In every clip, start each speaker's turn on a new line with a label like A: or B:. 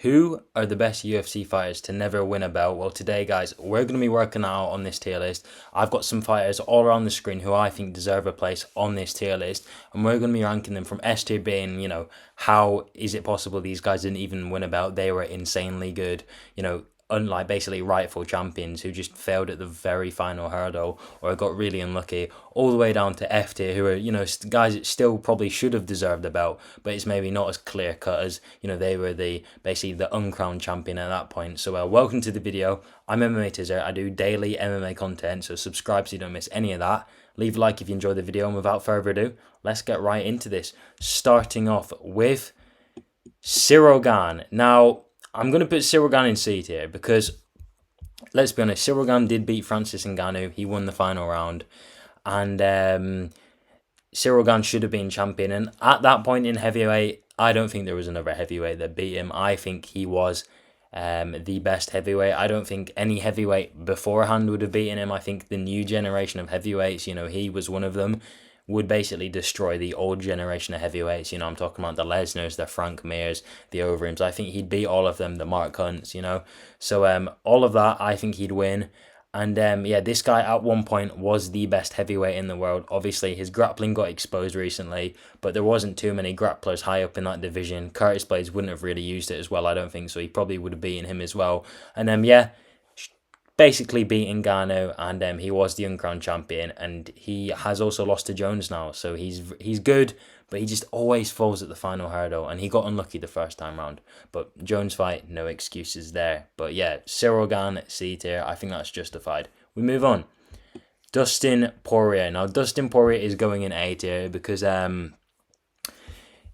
A: Who are the best UFC fighters to never win a belt? Well, today, guys, we're going to be working out on this tier list. I've got some fighters all around the screen who I think deserve a place on this tier list, and we're going to be ranking them from S tier being, how is it possible these guys didn't even win a belt? They were insanely good, unlike basically rightful champions who just failed at the very final hurdle or got really unlucky, all the way down to F tier who are, guys that still probably should have deserved the belt, but it's maybe not as clear cut as, they were basically the uncrowned champion at that point. So welcome to the video. I'm MMA Tizzer. I do daily MMA content, so subscribe so you don't miss any of that. Leave a like if you enjoyed the video, and without further ado, let's get right into this. Starting off with Ciryl Gane. Now, I'm going to put Ciryl Gane in C tier because, let's be honest, Ciryl Gane did beat Francis Ngannou. He won the final round. And Ciryl Gane should have been champion. And at that point in heavyweight, I don't think there was another heavyweight that beat him. I think he was the best heavyweight. I don't think any heavyweight beforehand would have beaten him. I think the new generation of heavyweights, he was one of them, would basically destroy the old generation of heavyweights. I'm talking about the Lesnars, the Frank Mirs, the Overeems. I think he'd beat all of them, the Mark Hunts, So all of that, I think he'd win. And this guy at one point was the best heavyweight in the world. Obviously, his grappling got exposed recently, but there wasn't too many grapplers high up in that division. Curtis Blades wouldn't have really used it as well, I don't think, so he probably would have beaten him as well. And basically beating Ngannou, and he was the uncrowned champion, and he has also lost to Jones now, so he's good, but he just always falls at the final hurdle, and he got unlucky the first time round. But Jones fight, no excuses there. But yeah, Ciryl Gane, C tier, I think that's justified. We move on. Dustin Poirier. Now, Dustin Poirier is going in A tier because,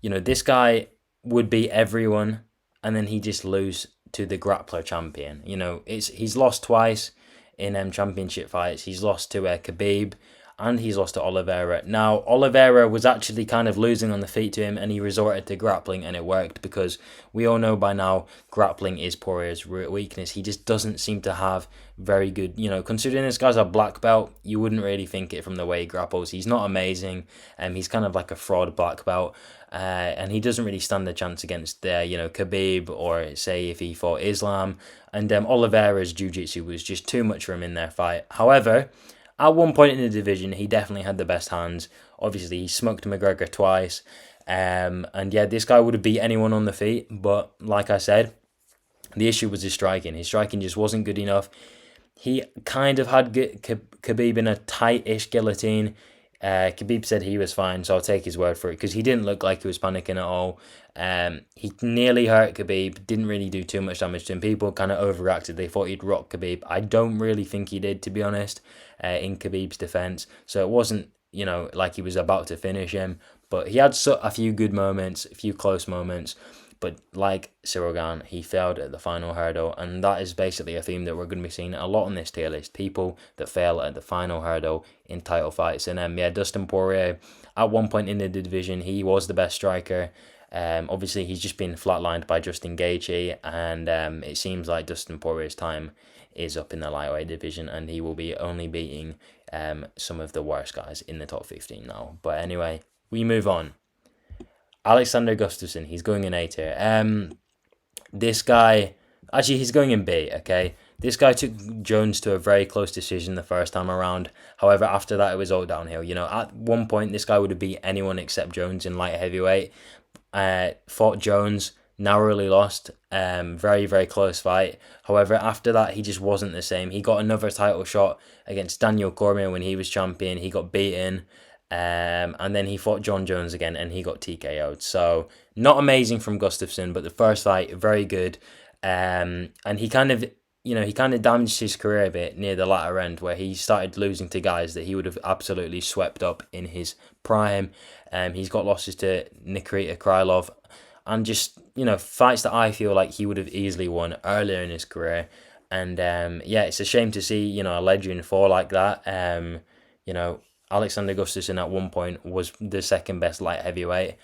A: this guy would beat everyone, and then he just lose to the grappler champion. He's lost twice in championship fights. He's lost to Khabib, and he's lost to Oliveira. Now, Oliveira was actually kind of losing on the feet to him, and he resorted to grappling, and it worked because we all know by now grappling is Poirier's weakness. He just doesn't seem to have very good, considering this guy's a black belt, you wouldn't really think it from the way he grapples. He's not amazing, and he's kind of like a fraud black belt. And he doesn't really stand a chance against Khabib, or say if he fought Islam. And Oliveira's jiu-jitsu was just too much for him in their fight. However, at one point in the division, he definitely had the best hands. Obviously, he smoked McGregor twice. This guy would have beat anyone on the feet. But like I said, the issue was his striking. His striking just wasn't good enough. He kind of had Khabib in a tight-ish guillotine. Khabib said he was fine, so I'll take his word for it, because he didn't look like he was panicking at all. He nearly hurt Khabib, didn't really do too much damage to him. People kind of overreacted. They thought he'd rock Khabib. I don't really think he did, to be honest, in Khabib's defense. So it wasn't, like he was about to finish him, but he had a few good moments, a few close moments. But like Ciryl Gane, he failed at the final hurdle, and that is basically a theme that we're going to be seeing a lot on this tier list. People that fail at the final hurdle in title fights. And Dustin Poirier, at one point in the division, he was the best striker. Obviously, he's just been flatlined by Justin Gaethje, and it seems like Dustin Poirier's time is up in the lightweight division, and he will be only beating some of the worst guys in the top 15 now. But anyway, we move on. Alexander Gustafsson, he's going in A tier. This guy, actually, he's going in B, okay? This guy took Jones to a very close decision the first time around. However, after that, it was all downhill. At one point, this guy would have beat anyone except Jones in light heavyweight. Fought Jones, narrowly lost. Very, very close fight. However, after that, he just wasn't the same. He got another title shot against Daniel Cormier when he was champion. He got beaten. And then he fought John Jones again, and he got TKO'd. So not amazing from Gustafsson, but the first fight, very good. And he kind of damaged his career a bit near the latter end, where he started losing to guys that he would have absolutely swept up in his prime. He's got losses to Nikita Krylov, and just fights that I feel like he would have easily won earlier in his career. And it's a shame to see a legend fall like that. Alexander Gustafsson at one point was the second best light heavyweight.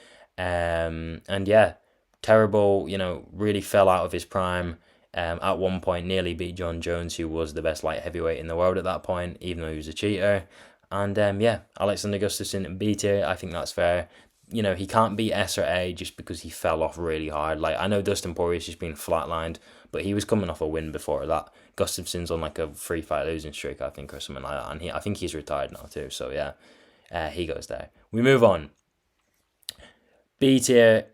A: Terrible, really fell out of his prime. At one point nearly beat John Jones, who was the best light heavyweight in the world at that point, even though he was a cheater. And Alexander Gustafsson B tier, I think that's fair. he can't beat S or A just because he fell off really hard. Like, I know Dustin Poirier's just been flatlined, but he was coming off a win before that. Gustafson's on like a 3-fight losing streak, I think, or something like that, and I think he's retired now too. So yeah, he goes there. We move on. B tier,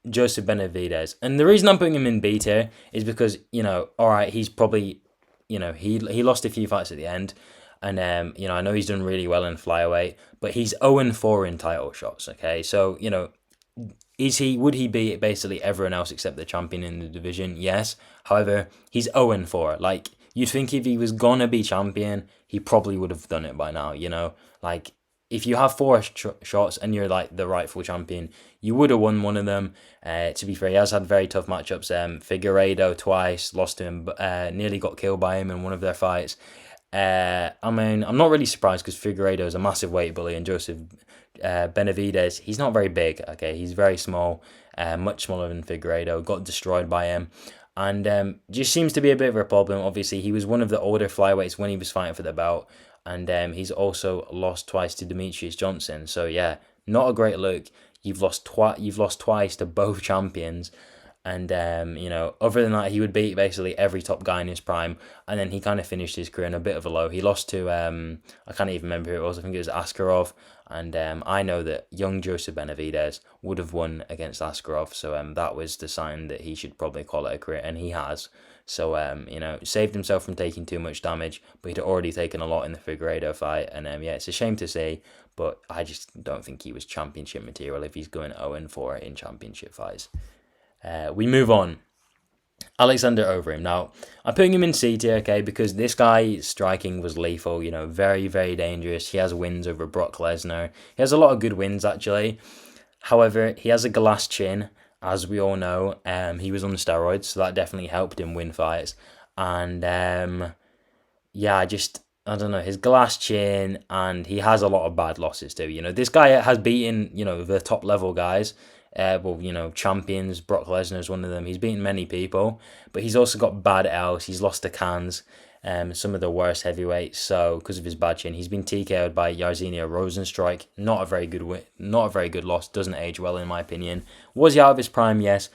A: Joseph Benavidez, and the reason I'm putting him in B tier is because all right, he's probably he lost a few fights at the end. And I know he's done really well in flyweight, but he's 0-4 in title shots. Okay, so would he be basically everyone else except the champion in the division? Yes. However, he's 0-4. Like, you'd think if he was gonna be champion, he probably would have done it by now. Like, if you have four shots and you're like the rightful champion, you would have won one of them. To be fair, he has had very tough matchups. Figueiredo twice, lost to him, nearly got killed by him in one of their fights. I mean, I'm not really surprised because Figueiredo is a massive weight bully, and Joseph Benavidez, he's not very big. Okay, he's very small, much smaller than Figueiredo. Got destroyed by him, and just seems to be a bit of a problem. Obviously, he was one of the older flyweights when he was fighting for the belt, and he's also lost twice to Demetrius Johnson. So yeah, not a great look. You've lost twice to both champions. And, other than that, he would beat basically every top guy in his prime. And then he kind of finished his career in a bit of a low. He lost to, I can't even remember who it was. I think it was Askarov. And I know that young Joseph Benavidez would have won against Askarov. So that was the sign that he should probably call it a career. And he has. So, saved himself from taking too much damage. But he'd already taken a lot in the Figueiredo fight. And, it's a shame to say. But I just don't think he was championship material if he's going 0-4 in championship fights. We move on. Alexander Overeem. Now, I'm putting him in C tier, okay, because this guy's striking was lethal, very, very dangerous. He has wins over Brock Lesnar. He has a lot of good wins, actually. However, he has a glass chin, as we all know. He was on steroids, so that definitely helped him win fights. And, I don't know, his glass chin, and he has a lot of bad losses too. This guy has beaten, the top level guys. Champions. Brock Lesnar is one of them. He's beaten many people, but he's also got bad L's. He's lost to Cans, some of the worst heavyweights. So because of his bad chin, he's been TKO'd by Yairzinho Rozenstruik. Not a very good loss. Doesn't age well in my opinion. Was he out of his prime? Yes,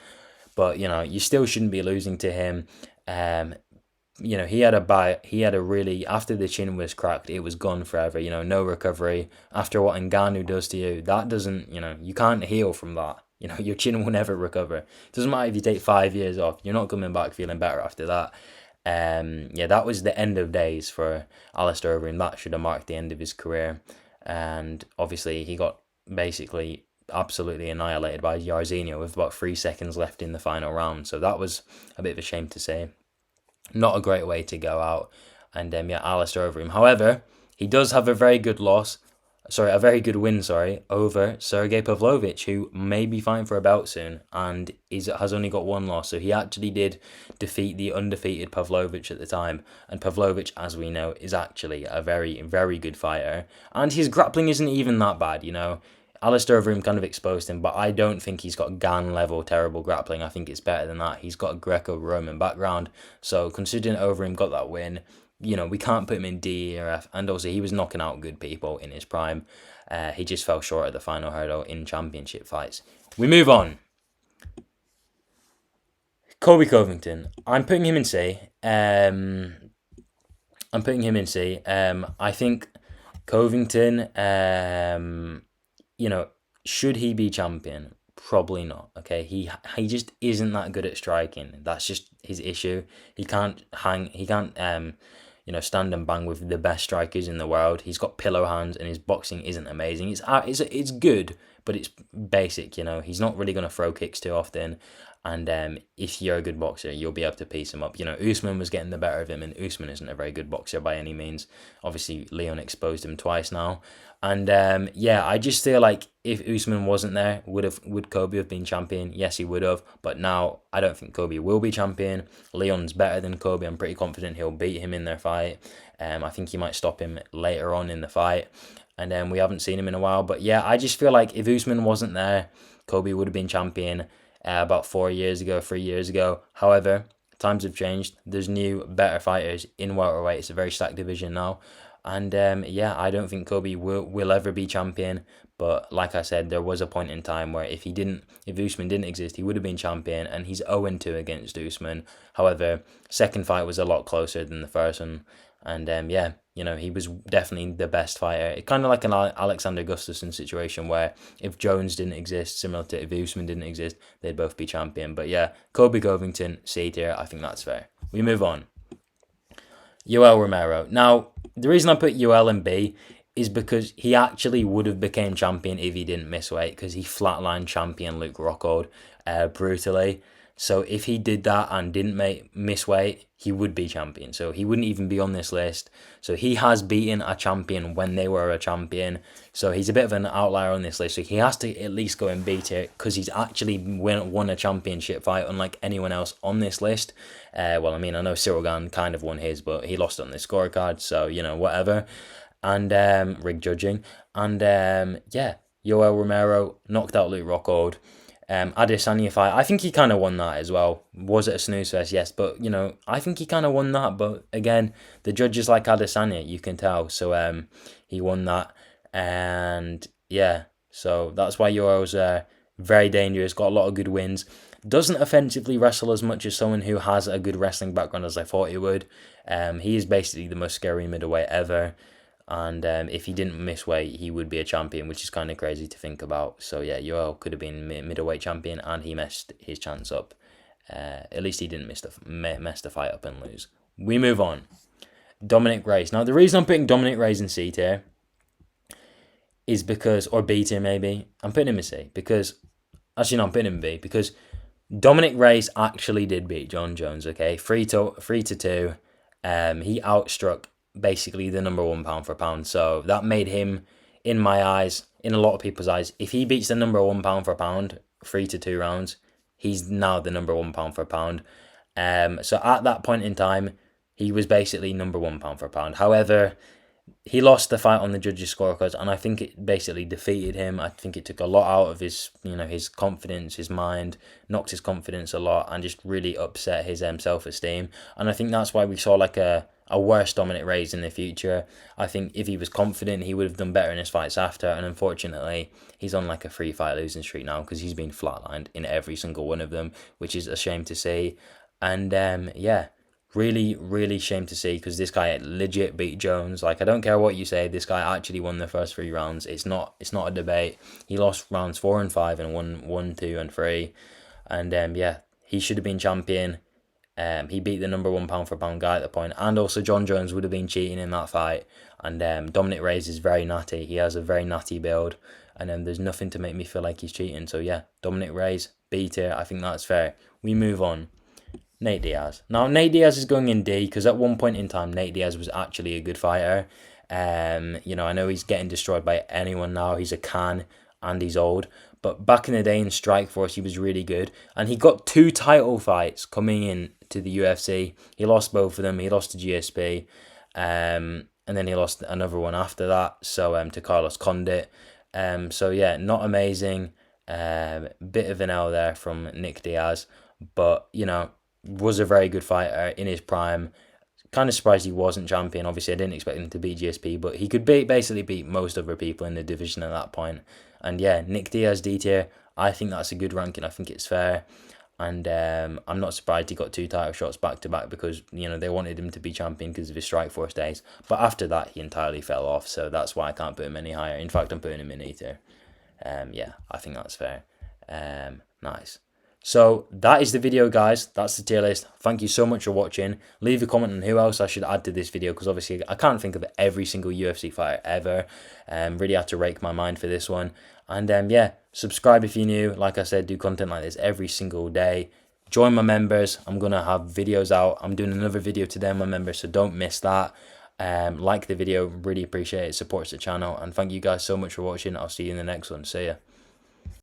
A: but you still shouldn't be losing to him. He had a really, after the chin was cracked, it was gone forever, no recovery. After what Ngannou does to you, that doesn't, you can't heal from that. Your chin will never recover. It doesn't matter if you take 5 years off, you're not coming back feeling better after that. That was the end of days for Alistair Overeem. That should have marked the end of his career. And obviously he got basically absolutely annihilated by Yairzinho with about 3 seconds left in the final round. So that was a bit of a shame to say. Not a great way to go out. And Alistair Overeem. However, he does have a very good win, over Sergey Pavlovich, who may be fighting for a belt soon, and has only got one loss. So he actually did defeat the undefeated Pavlovich at the time. And Pavlovich, as we know, is actually a very, very good fighter. And his grappling isn't even that bad, Alistair Overeem kind of exposed him, but I don't think he's got Gan level terrible grappling. I think it's better than that. He's got a Greco-Roman background. So considering Overeem got that win, we can't put him in D or F. And also, he was knocking out good people in his prime. He just fell short at the final hurdle in championship fights. We move on. Colby Covington. I'm putting him in C. I think Covington, should he be champion? Probably not. Okay, he just isn't that good at striking. That's just his issue. He can't stand and bang with the best strikers in the world. He's got pillow hands, and his boxing isn't amazing. It's good, but it's basic. He's not really gonna throw kicks too often. And if you're a good boxer, you'll be able to piece him up. Usman was getting the better of him, and Usman isn't a very good boxer by any means. Obviously, Leon exposed him twice now. And I just feel like if Usman wasn't there, would Kobe have been champion? Yes, he would have. But now, I don't think Kobe will be champion. Leon's better than Kobe. I'm pretty confident he'll beat him in their fight. I think he might stop him later on in the fight. And we haven't seen him in a while. But yeah, I just feel like if Usman wasn't there, Kobe would have been champion about 3 years ago. However, times have changed. There's new, better fighters in welterweight. It's a very stacked division now. And yeah, I don't think Kobe will ever be champion. But like I said, there was a point in time where if Usman didn't exist, he would have been champion, and he's 0-2 against Usman. However, second fight was a lot closer than the first one, and yeah, he was definitely the best fighter. It's kind of like an Alexander Gustafsson situation where if Jones didn't exist, similar to if Usman didn't exist, they'd both be champion. But yeah, Kobe Covington, C tier. I think that's fair. We move on. Yoel Romero. Now, the reason I put Yoel in B is because he actually would have became champion if he didn't miss weight, because he flatlined champion Luke Rockhold brutally. So if he did that and didn't miss weight, he would be champion. So he wouldn't even be on this list. So he has beaten a champion when they were a champion. So he's a bit of an outlier on this list. So he has to at least go and beat it, because he's actually won a championship fight unlike anyone else on this list. Well, I mean, I know Cyril Gane kind of won his, but he lost on the scorecard. So, whatever. And rigged judging. And yeah, Yoel Romero knocked out Luke Rockhold. Adesanya fight, I think he kind of won that as well. Was it a snooze fest? Yes, but I think he kind of won that. But again, the judges like Adesanya, you can tell. So he won that, and yeah, so that's why Yoel's very dangerous. Got a lot of good wins. Doesn't offensively wrestle as much as someone who has a good wrestling background as I thought he would. He is basically the most scary middleweight ever. And if he didn't miss weight, he would be a champion, which is kind of crazy to think about. So yeah, Yoel could have been middleweight champion, and he messed his chance up. At least he didn't mess the fight up and lose. We move on. Dominic Reyes. Now, the reason I'm putting Dominic Reyes in C tier is because, or B tier maybe, I'm putting him in C because, actually no, I'm putting him in B because Dominic Reyes actually did beat John Jones. Okay, 3-2. He outstruck basically the number one pound for pound. So that made him, in my eyes, in a lot of people's eyes, if he beats the number one pound for pound, 3-2 rounds, he's now the number one pound for pound. So at that point in time, he was basically number one pound for pound. However, he lost the fight on the judges' scorecards, and I think it basically defeated him. I think it took a lot out of his, his confidence, his mind, knocked his confidence a lot, and just really upset his self-esteem. And I think that's why we saw like a worse Dominic Reyes in the future. I think if he was confident, he would have done better in his fights after. And unfortunately, he's on like a 3-fight losing streak now because he's been flatlined in every single one of them, which is a shame to see. And yeah. Really, really shame to see, because this guy legit beat Jones. Like, I don't care what you say, this guy actually won the first 3 rounds. It's not a debate. He lost rounds 4 and 5 and won 1, 2, and 3. And yeah, he should have been champion. He beat the number one pound for pound guy at the point, and also John Jones would have been cheating in that fight. And Dominic Reyes is very natty. He has a very natty build, and there's nothing to make me feel like he's cheating. So yeah, Dominic Reyes, B tier. I think that's fair. We move on. Nate Diaz. Now, Nate Diaz is going in D because at one point in time, Nate Diaz was actually a good fighter. I know he's getting destroyed by anyone now. He's a can and he's old. But back in the day in Strikeforce, he was really good. And he got 2 title fights coming in to the UFC. He lost both of them. He lost to GSP. And then he lost another one after that. So to Carlos Condit. So yeah, not amazing. Bit of an L there from Nick Diaz. But, was a very good fighter in his prime. Kind of surprised he wasn't champion. Obviously, I didn't expect him to beat GSP, but he could basically beat most other people in the division at that point. And yeah, Nick Diaz D tier. I think that's a good ranking. I think it's fair. And I'm not surprised he got 2 title shots back to back because, they wanted him to be champion because of his Strikeforce days. But after that, he entirely fell off. So that's why I can't put him any higher. In fact, I'm putting him in E tier. Yeah, I think that's fair. Nice. So that is the video, guys. That's the tier list. Thank you so much for watching. Leave a comment on who else I should add to this video, because obviously I can't think of every single UFC fighter ever. Really had to rake my mind for this one. And yeah, subscribe if you're new. Like I said, do content like this every single day. Join my members. I'm going to have videos out. I'm doing another video today on my members, so don't miss that. Like the video. Really appreciate it. It supports the channel. And thank you guys so much for watching. I'll see you in the next one. See ya.